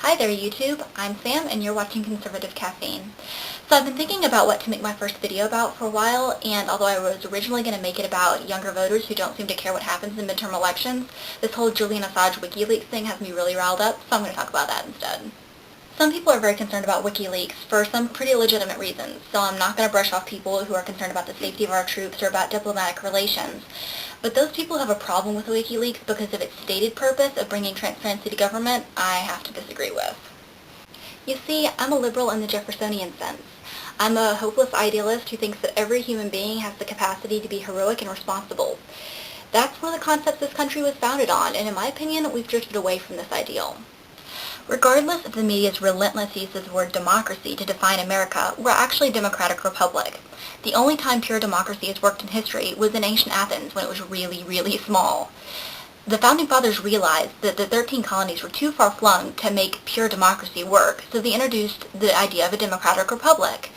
Hi there YouTube, I'm Sam and you're watching Conservative Caffeine. So I've been thinking about what to make my first video about for a while, and although I was originally going to make it about younger voters who don't seem to care what happens in midterm elections, this whole Julian Assange WikiLeaks thing has me really riled up, so I'm going to talk about that instead. Some people are very concerned about WikiLeaks for some pretty legitimate reasons, so I'm not going to brush off people who are concerned about the safety of our troops or about diplomatic relations. But those people who have a problem with WikiLeaks because of its stated purpose of bringing transparency to government, I have to disagree with. You see, I'm a liberal in the Jeffersonian sense. I'm a hopeless idealist who thinks that every human being has the capacity to be heroic and responsible. That's one of the concepts this country was founded on, and in my opinion, we've drifted away from this ideal. Regardless of the media's relentless use of the word democracy to define America, we're actually a democratic republic. The only time pure democracy has worked in history was in ancient Athens when it was really, really small. The Founding Fathers realized that the 13 colonies were too far-flung to make pure democracy work, so they introduced the idea of a democratic republic.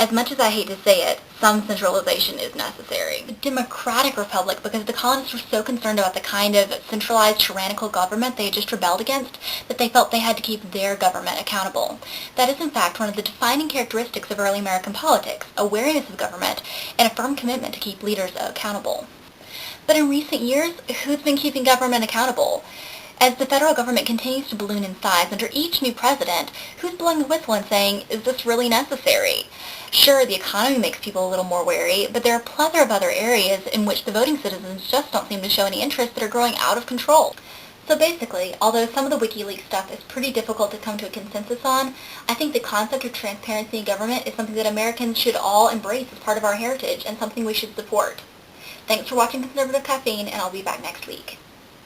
As much as I hate to say it, some centralization is necessary. A democratic republic because the colonists were so concerned about the kind of centralized tyrannical government they had just rebelled against that they felt they had to keep their government accountable. That is in fact one of the defining characteristics of early American politics, awareness of government, and a firm commitment to keep leaders accountable. But in recent years, who's been keeping government accountable? As the federal government continues to balloon in size under each new president, who's blowing the whistle and saying, is this really necessary? Sure, the economy makes people a little more wary, but there are a plethora of other areas in which the voting citizens just don't seem to show any interest that are growing out of control. So basically, although some of the WikiLeaks stuff is pretty difficult to come to a consensus on, I think the concept of transparency in government is something that Americans should all embrace as part of our heritage and something we should support. Thanks for watching Conservative Caffeine, and I'll be back next week.